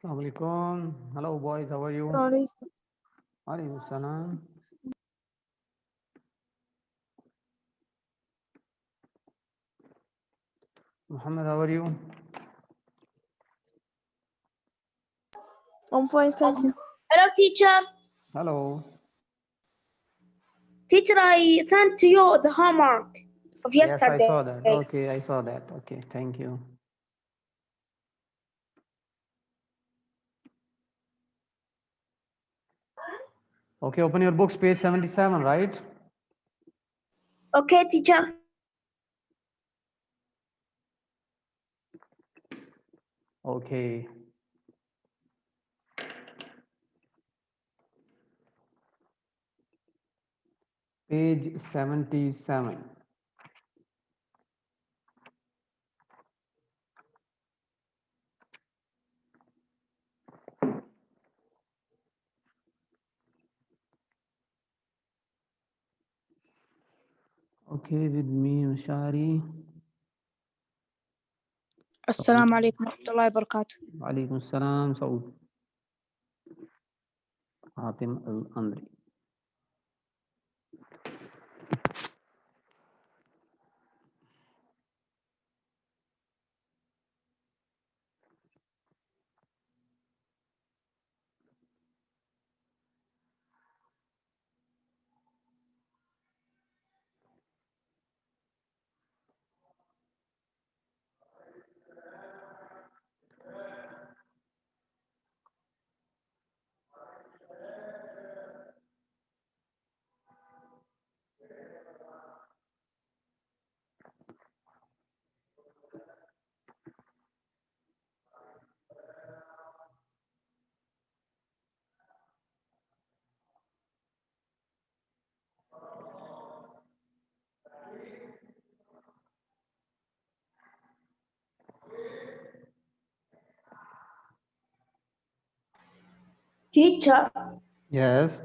Assalamu alaikum. Hello boys, how are you? Sorry. Alaikum salam. Muhammad, how are you? I'm fine, thank you. Hello, teacher. Hello. Teacher, I sent to you the homework of Yes, I yesterday. saw that. Okay, I saw that. Okay, thank you. Okay, open your books, page 77, right? Okay, teacher. Okay. Page 77. Okay, with me, Mashari. السلام عليكم ورحمة الله وبركاته. Alaikum salam, Saud. Hatim al-Andri. Teacher, Yes.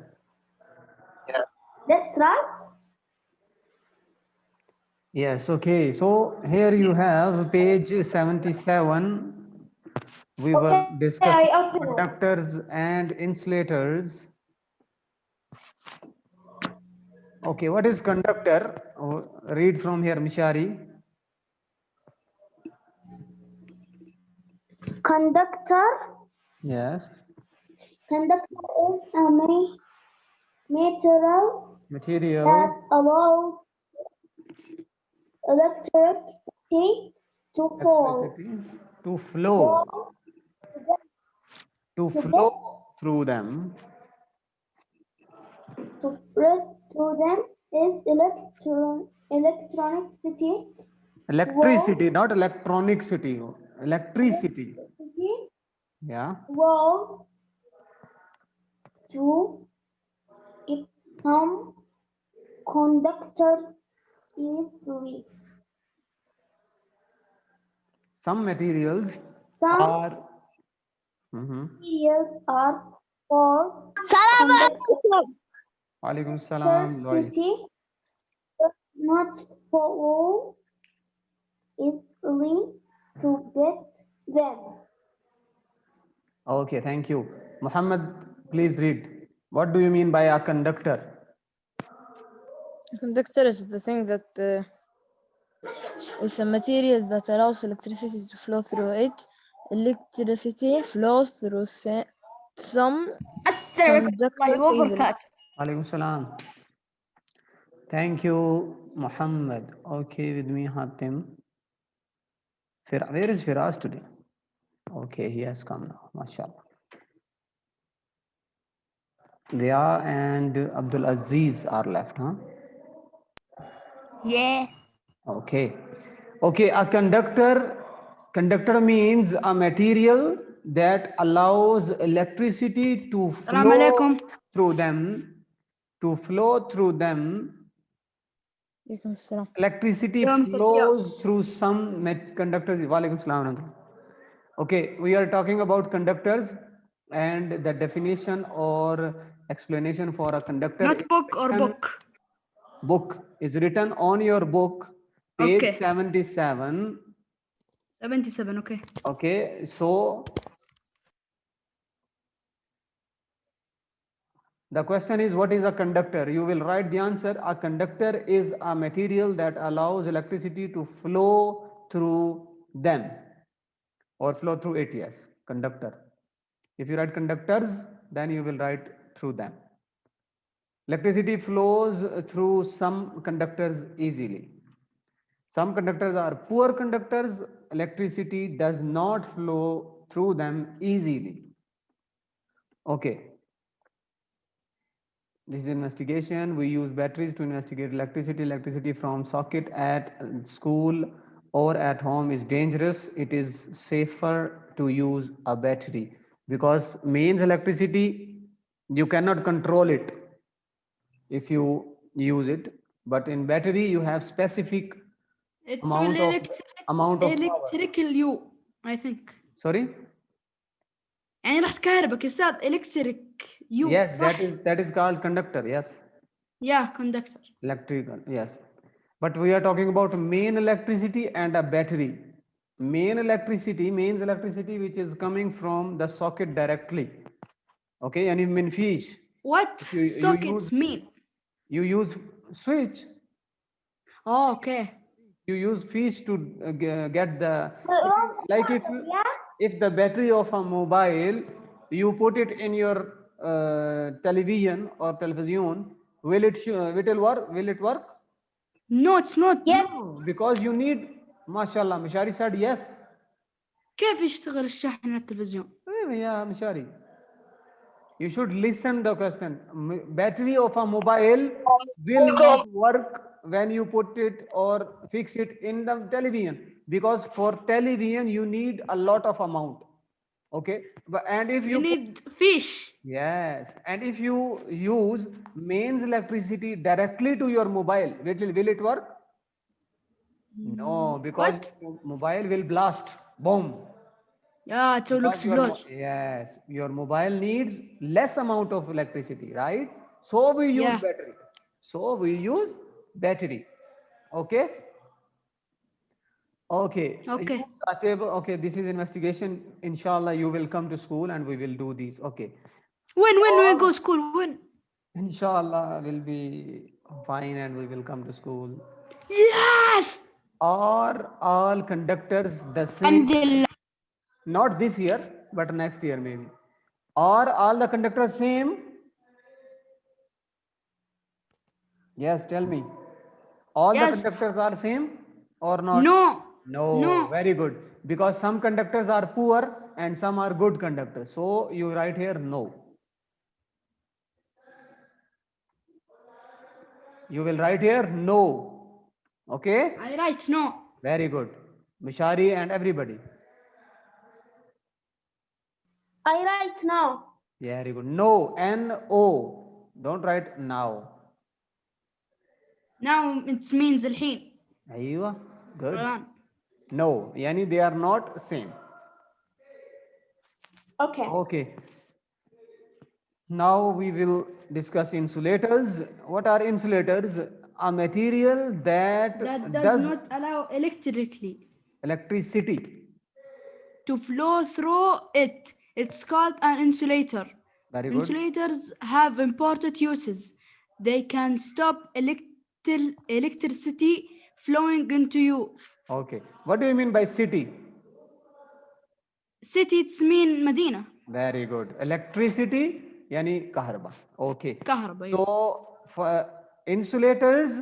that's right. Yes, okay. So here you have page 77. We were Okay, I discussing open it. conductors and insulators. Okay, what is conductor? Read from here, Mishari. Conductor. Yes. Conductor is a material that Material, allows electricity to flow. electricity, to flow, to To flow get through them. to spread to them is electricity. Electricity, not electronic city. Electricity. Electricity Yeah. flows to it. Some conductors easily. Some materials Some are. Mhm. materials are for Salam conductivity, Alaikum salam. Loi. but not for easily to get them. Okay, thank you. Muhammad, please read. What do you mean by a conductor? A conductor is the thing that is a material that allows electricity to flow through it. Electricity flows through some السلام عليكم ورحمة الله conductors easily. وبركاته. Alaikum salam. Thank you, Muhammad. Okay, with me, Hatim. Where is Firaz today? Okay, he has come now. MashaAllah. Dia and Abdul Aziz are left, huh? Yeah. Okay. Okay, a conductor. Conductor means a material that allows electricity to السلام flow عليكم. through them. To flow through them. عليكم السلام. Electricity flows through some conductors. Walaikum salam. Okay, we are talking about conductors and the definition or explanation for a conductor. Notebook or book? Book is written on your book, page Okay. 77. 77, okay. Okay, so The question is, what is a conductor? You will write the answer. A conductor is a material that allows electricity to flow through them or flow through it. Yes, conductor. If you write conductors, then you will write through them. Electricity flows through some conductors easily. Some conductors are poor conductors. Electricity does not flow through them easily. Okay. This is investigation. We use batteries to investigate electricity. Electricity from socket at school or at home is dangerous. It is safer to use a battery because mains electricity, you cannot control it if you use it. But in battery, you have specific It's amount all of power. electrical you, I think. Sorry. يعني راح تكهربك يا أستاذ electric you. Yes, صح؟ that is called conductor. Yes. Yeah, conductor. Electrical, yes. But we are talking about main electricity and a battery. Mains electricity which is coming from the socket directly. Okay, and in fish. What sockets mean? You use switch. Oh, okay. You use fish to get the Like if the battery of a mobile you put it in your television or television, will it work? No, it's not. Yes. No, because you need, mashallah, Mishari said yes. كيف يشتغل الشاحن على التلفزيون؟ Yeah, Mishari. You should listen the question. Battery of a mobile will not work when you put it or fix it in the television, because for television you need a lot of amount. Okay, and if You need fish. yes, and if you use mains electricity directly to your mobile, will it work? No, because mobile will blast. Boom. Yeah, it will Because explode. yes, your mobile needs less amount of electricity, right? So we use Yeah. battery. So we use battery. Okay. Okay. Okay. Use a table. Okay, this is investigation. Inshallah, you will come to school and we will do these. Okay. When we go school? When? Inshallah, will be fine and we will come to school. Yes. Are all conductors the same? Not this year, but next year maybe. Are all the conductors same? Yes, tell me. All the conductors are same or not? No. No. Very good. Because some conductors are poor and some are good conductors. So you write here no. You will write here no. Okay? I write no. Very good. Mishari and everybody. I write now. Very good. No. N-O. Don't write now. Now it means الحين. Aywa. Good. الآن. No. Yani they are not same. Okay. Okay. Now we will discuss insulators. What are insulators? A material that does not allow electricity to flow through it. It's called an insulator. Very good. Insulators have important uses. They can stop electricity flowing into you. Okay. What do you mean by city? City, it's mean مدينة. Very good. Electricity, yani kaharba. Okay. كهرباء. So for insulators,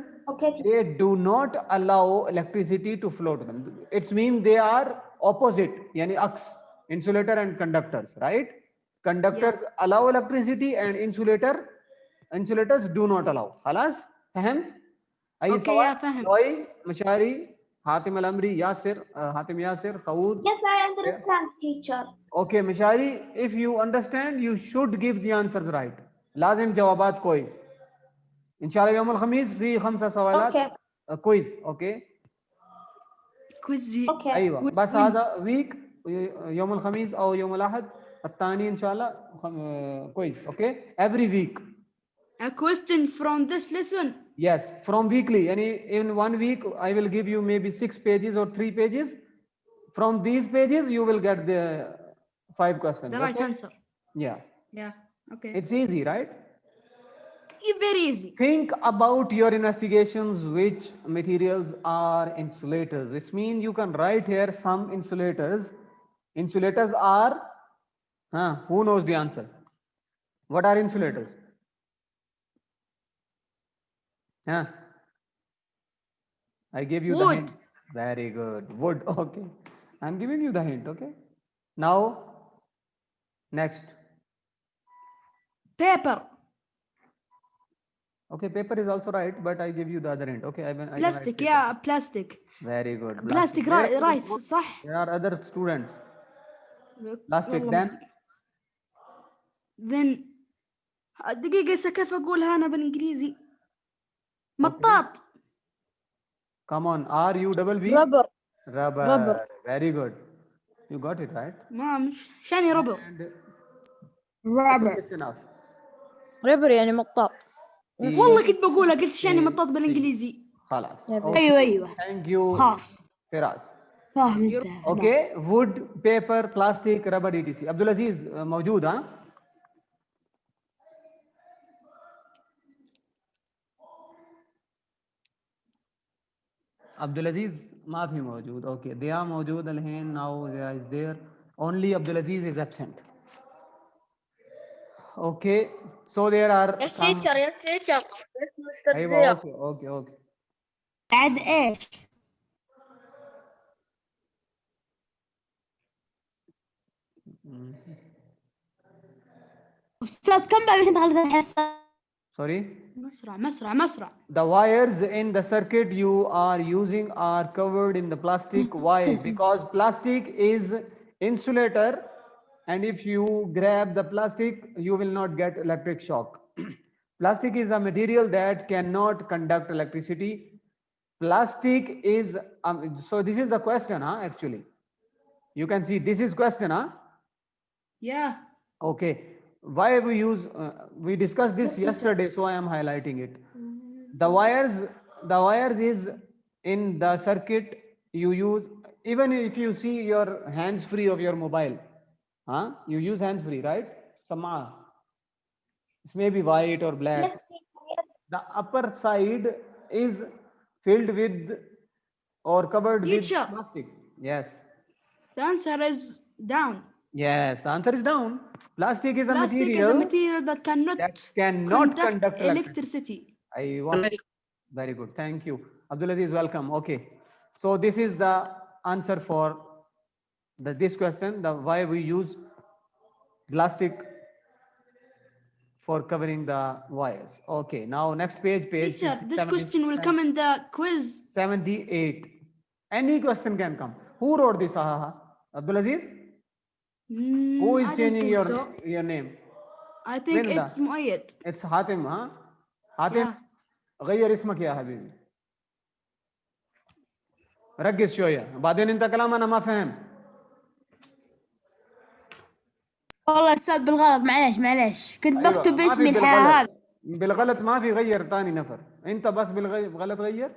they do not allow electricity to flow to them. It's mean they are opposite, yani aks, insulator and conductors, right? Conductors allow electricity and insulators do not allow. خلاص فهمت؟ أي سؤال؟ لؤي، مشاري، حاتم الأمري، ياسر، حاتم ياسر، سعود. Yes, I understand, teacher. Okay, Mishari, if you understand, you should give the answers right. لازم جوابات كويس. إن شاء الله يوم الخميس في 5 سوالات. Okay. كويس، okay. كويز. Okay. أيوة، بس هذا week يوم الخميس أو يوم الأحد الثاني إن شاء الله كويس، okay. Every week. A question from this lesson. Yes, from weekly. In 1 week, I will give you maybe 6 pages or 3 pages. From these pages, you will get the 5 questions. The right answer. Yeah. Yeah. Okay. It's easy, right? very easy. Think about your investigations, which materials are insulators, which means you can write here some insulators. Insulators are, who knows the answer? What are insulators? I gave you the Wood. hint. Very good. Wood. Okay. I'm giving you the hint. Okay. Now, next. Paper. Okay, paper is also right, but I give you the other hint. Okay, I can write Plastic. paper. Yeah, plastic. Very good. Plastic. There are Right. other- صح. There are other students. Plastic. والله Then ما أدري. Then دقيقة هسه كيف أقولها أنا بالإنجليزي؟ مطاط. come on. R U double B. rubber. Rubber. Rubber. Very good. You got it right. ما مش شاني ربر. And I Rubber. think it's enough. rubber يعني مطاط. والله كنت بقولها قلت شاني إيه، مطاط بالإنجليزي. خلاص. يا Okay. ايوه ايوه Thank you. خلاص Firaz. فاهم انت Okay. Wood, paper, plastic, rubber, etc. Abdul Aziz موجود ها؟ Abdul Aziz ما في موجود. Okay. Dia موجود الحين. Now Dia is there. Only Abdul Aziz is absent. Okay. So there are Yes, some. teacher. Yes, teacher. Yes, Mr. أيوة. Zia. Okay. بعد ايش؟ استاذ كم باقي عشان تخلص الحصه؟ Sorry. مسرع. The wires in the circuit you are using are covered in the plastic. Why? Because plastic is insulator, and if you grab the plastic, you will not get electric shock. Plastic is a material that cannot conduct electricity. Plastic is, so this is the question, actually. You can see this is question, Yeah. Okay. Why we use, we discussed this yesterday, so I am highlighting it. The wires is in the circuit you use, even if you see your hands free of your mobile, you use hands free, right? Sama. It may be white or black. Yes, teacher. The upper side is filled with or covered Teacher. with plastic. Yes. The answer is down. Yes, the answer is down. Plastic is a Plastic material is a material that cannot conduct electricity. I want. Very good. Thank you. Abdul Aziz, welcome. Okay. So this is the answer for this question, the why we use plastic for covering the wires. Okay. Now next page. Teacher, this 57 question will come in the quiz. 78. Any question can come. Who wrote this? Abdul Aziz? Who is I don't changing think your so. your name? I think Linda. it's Muayyad. It's Hatim, Hatim. Yeah. غير اسمك يا حبيبي. ركز شوية. بعدين انت كلام انا ما فهم. والله استاذ بالغلط معليش كنت أيوة. بكتب ما اسمي في هذا بالغلط ما في غير ثاني نفر. انت بس بالغلط غير.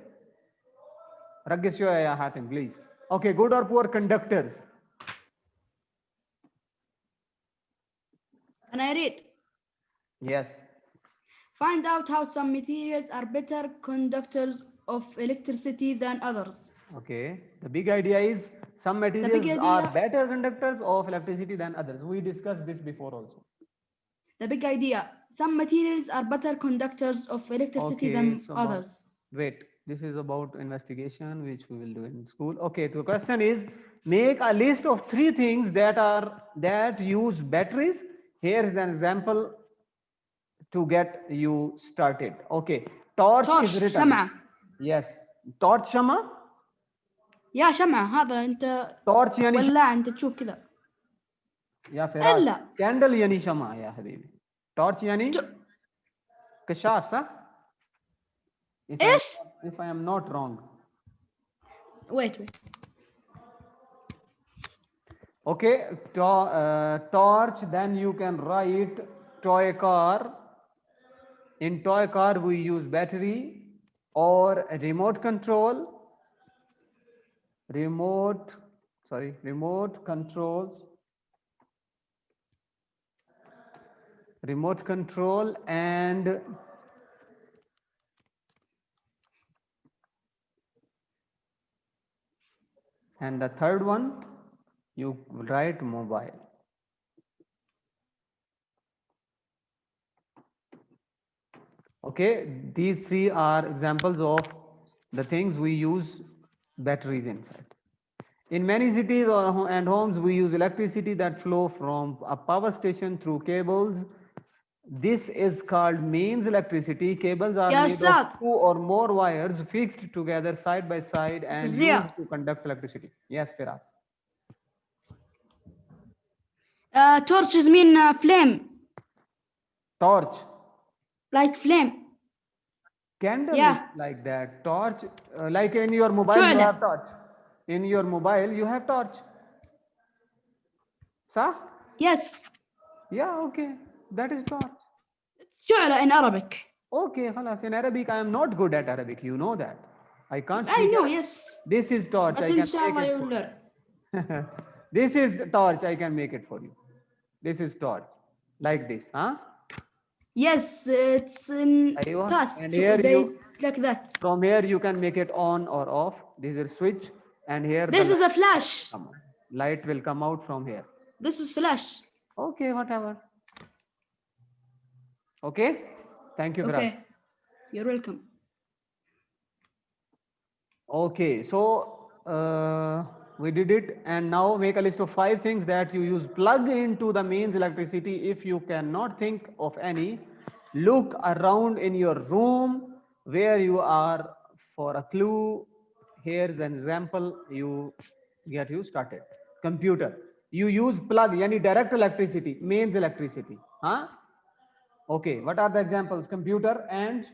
ركز شوية يا حاتم please. Okay, good or poor conductors. And I read. Yes. Find out how some materials are better conductors of electricity than others. Okay. The big idea is some materials are idea- better conductors of electricity than others. We discussed this before also. The big idea. Some materials are better conductors of electricity than it's about- others. Wait, this is about investigation, which we will do in school. Okay, the question is, make a list of 3 things that use batteries. Here is an example to get you started. Okay, torch is written. شمعة. Yes, torch شمعة. يا شمعة هذا أنت torch يعني ولاعة أنت تشوف كذا. يا فراس. إلا. candle يعني شمعة يا حبيبي. torch يعني كشاف صح؟ إيش؟ If I am not wrong. Wait. Okay, torch, then you can write toy car. In toy car, we use battery or remote control. Remote control and And the third one, you write mobile. Okay, these three are examples of the things we use batteries inside. In many cities and homes, we use electricity that flow from a power station through cables. This is called mains electricity. Cables are Yeah, made Ustad. of 2 or more wires fixed together side by side and This is used Ziad. to conduct electricity. Yes, Firas. Torches mean flame, Torch. like flame. Candle Yeah. is like that. Torch, like in your mobile, you Shu'la. have torch. In your mobile, you have torch. Sah? Yes, Yeah, okay. That is torch. it's shu'la in Arabic. Okay, khalas. In Arabic, I am not good at Arabic. You know that. I can't I speak know, Arabic. yes. This is torch. But I can make inshallah it you'll for learn. you. This is torch. I can make it for you. This is torch. Like this, huh? Yes, it's in Aywa. past. And here They you, like that. from here you can make it on or off. This is switch. And here This the is a flash. light will come out from here. This is flash. Okay, whatever. Okay. Thank you, Firas. Okay, you're welcome. Okay, so we did it, and now make a list of 5 things that you use. Plug into the mains electricity. If you cannot think of any, look around in your room where you are for a clue. Here's an example. You started. Computer. You use plug, yani direct electricity, mains electricity. Huh? Okay. What are the examples? Computer and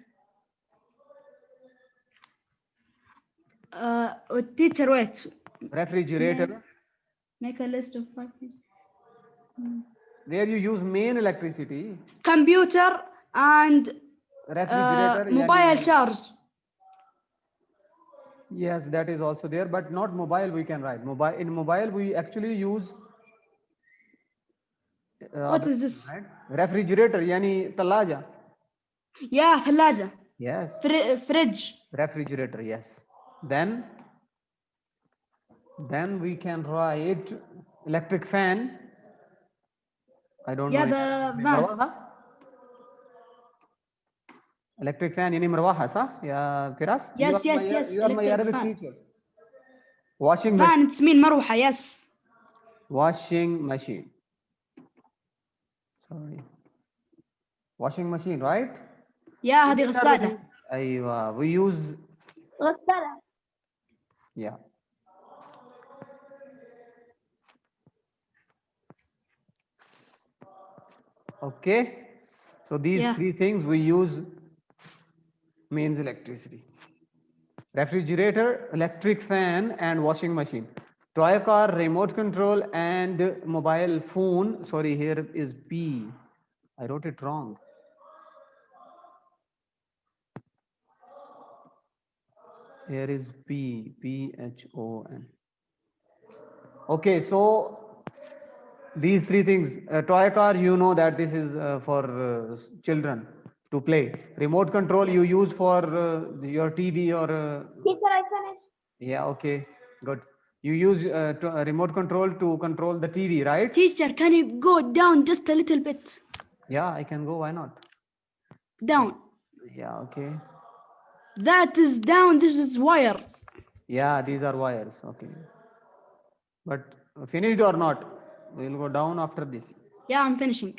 Teacher, wait. refrigerator. Make a list of 5 things. Where you use main electricity. Computer and Refrigerator. mobile yani- charge. Yes, that is also there, but not mobile. We can write mobile. In mobile, we actually use. What is this? Right? Refrigerator, yani talaja. Yeah, ثلاجة. Yes. Fridge. Refrigerator. Yes. Then we can write electric fan. I don't Yeah, know. the van. Marwaha? Electric fan, yani marwaha, sa? Ya Firas? Yes, yes, yes, You are my electric Arabic fan. teacher. Washing machine. Van, it's mean مروحة, yes. Washing machine. Sorry. Washing machine, right? Yeah, هذه غسالة. أيوة. We use. غسالة. Yeah. Okay. So these Yeah. 3 things we use means electricity. Refrigerator, electric fan, and washing machine. Toy car, remote control, and mobile phone. Sorry, here is B. I wrote it wrong. Here is P, P-H-O-N. Okay, so these 3 things. Toy car, you know that this is for children to play. Remote control you use for your TV or. Teacher, I finished. Yeah, okay, good. You use remote control to control the TV, right? Teacher, can you go down just a little bit? Yeah, I can go. Why not? Down. Yeah, okay. That is down. This is wires. Yeah, these are wires. Okay. But finished or not? We'll go down after this. Yeah, I'm finishing.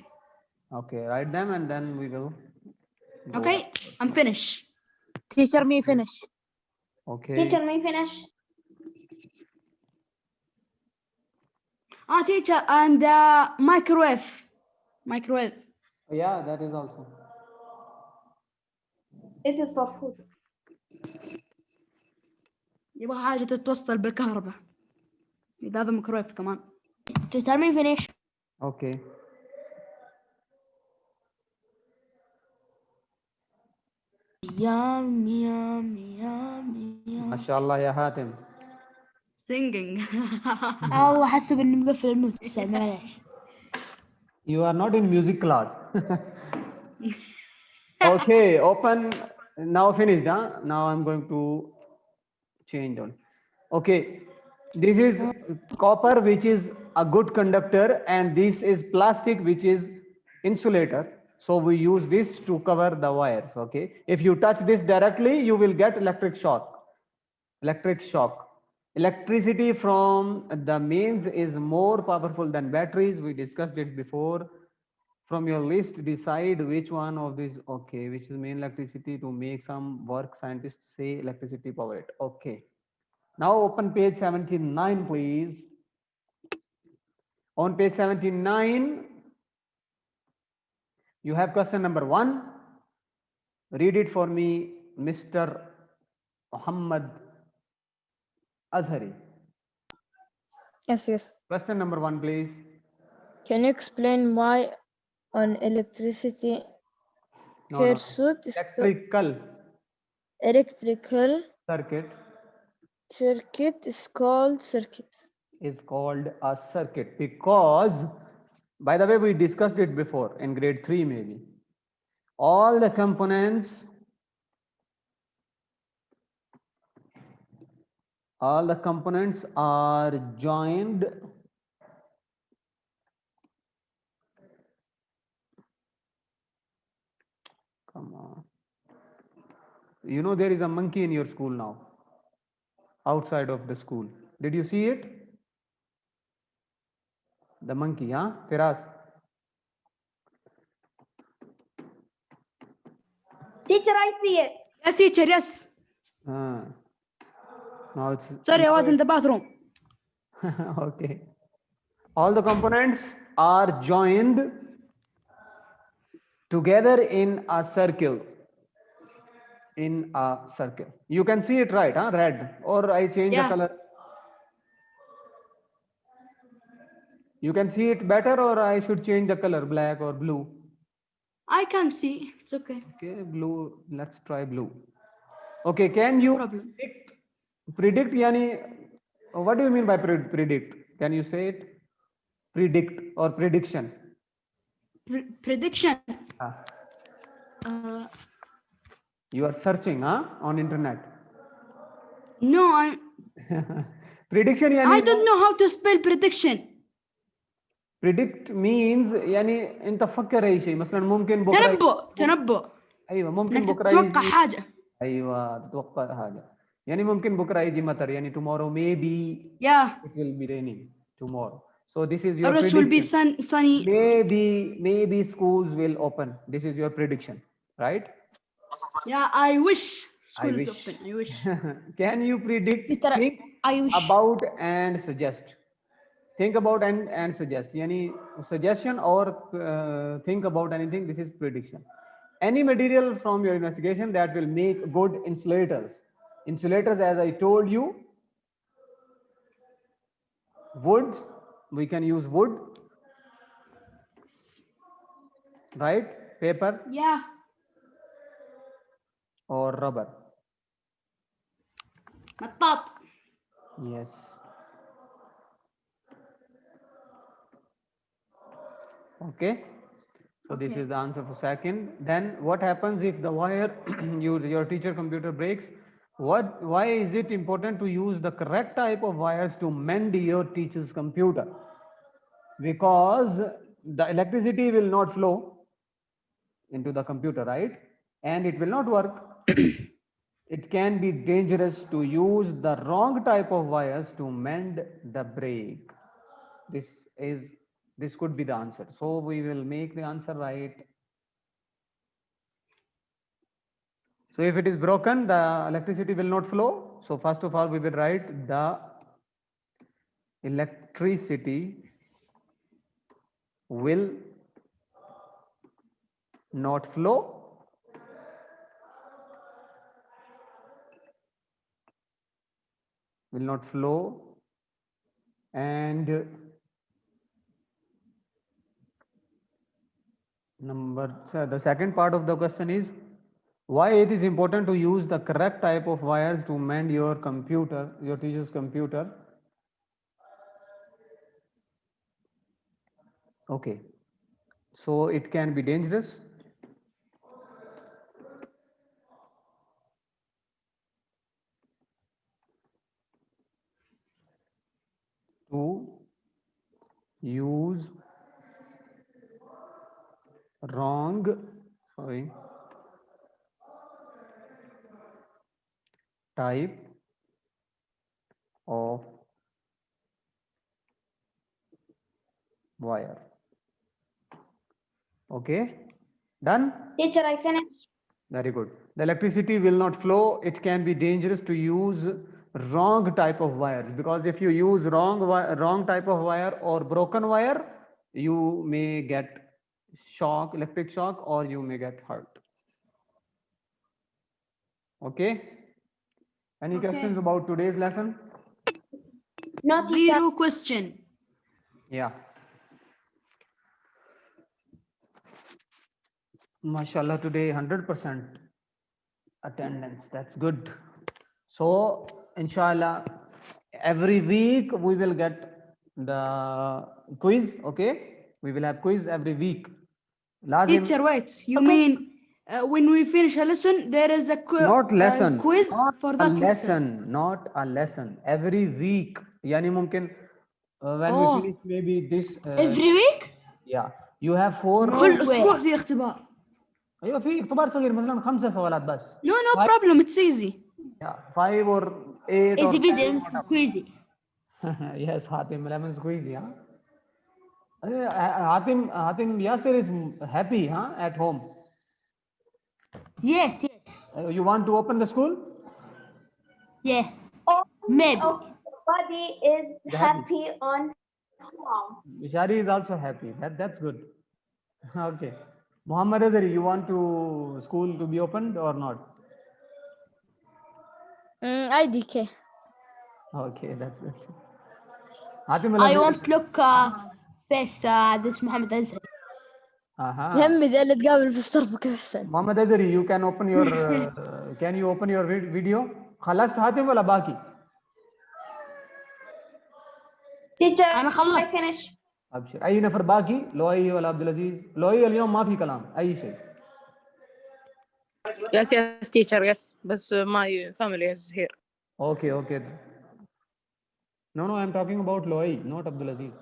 Okay, write them and then we will. Go. Okay, I'm finished. Teacher, me finish. Okay. Teacher, may finish. Teacher, and microwave. Microwave. Yeah, that is also. It is for food. يبغى حاجة تتوصل بالكهرباء. يبقى هذا ميكرويف كمان. Teacher, me finish. Okay. Yum, yum, yum, yum. MashaAllah ya Hatim. Singing. الله حسب اني مقفل النوت هسه معليش. You are not in music class. Okay, open. Now finished, huh? Now I'm going to change on. Okay. This is copper, which is a good conductor, and this is plastic, which is insulator. So we use this to cover the wires. Okay. If you touch this directly, you will get electric shock. Electric shock. Electricity from the mains is more powerful than batteries. We discussed it before. From your list, decide which one of these. Okay, which is main electricity to make some work. Scientists say electricity power it. Okay. Now open page 79, please. On page 79, you have question number 1. Read it for me, Mr. Muhammad Azhari. Yes. Question number 1, please. Can you explain why an electricity No. circuit is Electrical electrical circuit circuit? is called a circuit because, by the way, we discussed it before in grade 3 maybe. All the components are joined come on. You know there is a monkey in your school now, outside of the school. Did you see it? The monkey, huh? Firas? Teacher, I see it. Yes, teacher, yes. Now it's Sorry, I was in the bathroom. okay. All the components are joined together in a circle. You can see it, right? Huh? Red. Or I change the Yeah. color. You can see it better, or I should change the color, black or blue? I can see. It's okay. Okay, blue. Let's try blue. Okay, can you Problem. predict yani, what do you mean by predict? Can you say it? Predict or prediction? Prediction. Ah, Uh, you are searching on internet. no, Prediction I yani, don't know how to spell prediction. predict means يعني انت تفكر اي شيء مثلا ممكن بكره تنبؤ. ايوه ممكن انك بكره تتوقع يجي حاجة. ايوه تتوقع حاجه يعني ممكن بكره يجي مطر يعني tomorrow maybe Yeah. it will be raining tomorrow. So this is your Or it prediction. will be sunny. Maybe schools will open. This is your prediction, right? Yeah, I wish I school is wish. open. I wish. Can you predict? Teacher, Think I wish. about and suggest. Think about and suggest. Yani suggestion or think about anything. This is prediction. Any material from your investigation that will make good insulators. Insulators, as I told you, wood. We can use wood, right? Paper Yeah. or rubber. مطاط. Yes. Okay. So this Okay. is the answer for second. Then what happens if the wire your teacher computer breaks? Why is it important to use the correct type of wires to mend your teacher's computer? Because the electricity will not flow into the computer, right? And it will not work. It can be dangerous to use the wrong type of wires to mend the break. This could be the answer. So we will make the answer right. So if it is broken, the electricity will not flow. So first of all, we will write the electricity will not flow. Will not flow. And the second part of the question is why it is important to use the correct type of wires to mend your computer, your teacher's computer. Okay, so it can be dangerous. wrong, sorry, type of wire. Okay, done? Teacher, I finished. Very good. The electricity will not flow. It can be dangerous to use wrong type of wires, because if you use wrong type of wire or broken wire, you may get shock, electric shock, or you may get hurt. Okay. Any Okay. questions about today's lesson? No, teacher. Zero question. Yeah. Mashallah, today 100% attendance. That's good. So, inshallah, every week we will get the quiz. Okay, we will have quiz every week. Lazim, Teacher, wait. You mean when we finish a lesson, there is a not lesson, quiz not for a that lesson, not a lesson. Every week. Yani mumkin when Oh. we finish maybe this. Every week? Yeah, you have 4. كل way. أسبوع في اختبار. ايوه في اختبار صغير مثلا 5 سؤالات بس. No, no problem. It's easy. Yeah, 5 or 8 or Easy busy, 10, it's crazy. yes, Hatim, lemon squeezy, huh? Hatim Yasir is happy, huh? At home. Yes, yes. You want to open the school? Yeah. All Maybe. of the body is happy on home. Bishari is also happy. That's good. Okay. Muhammad Azari, you want to school to be opened or not? IDK. Okay, that's good. Hatim I want to look face this Muhammad Azhar. همي زي اللي تقابل في ستاربكس احسن. Muhammad Azari, you can open your can you open your video? خلصت حاتم ولا باقي؟ Teacher, أنا I خلصت. finished. ابشر. اي نفر باقي؟ لؤي ولا عبد العزيز؟ لؤي اليوم ما في كلام اي شيء. Yes, yes, teacher, yes. But my family is here. Okay, okay. No, I'm talking about Loi, not Abdulaziz.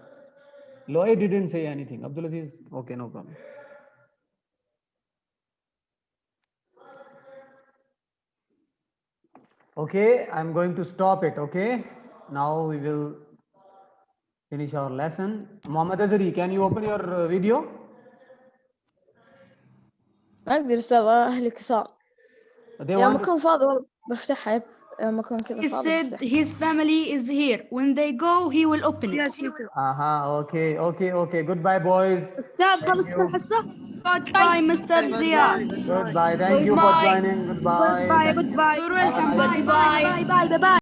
Loi didn't say anything. Abdulaziz, okay, no problem. Okay, I'm going to stop it. Okay, now we will finish our lesson. Muhammad Azari, can you open your video? ما اقدر استاذ اهلي كثار. They يوم want to- اكون فاضي والله بفتحها يوم اكون كذا He فاضي said بفتحها. his family is here. When they go, he will open it. Yes, teacher. Okay. Goodbye, boys. أستاذ خلصت الحصة؟ Goodbye, Mr. Ziya. Goodbye. Thank you for Goodbye. joining. Goodbye. Goodbye. You're welcome. Bye, bye, bye, bye, bye.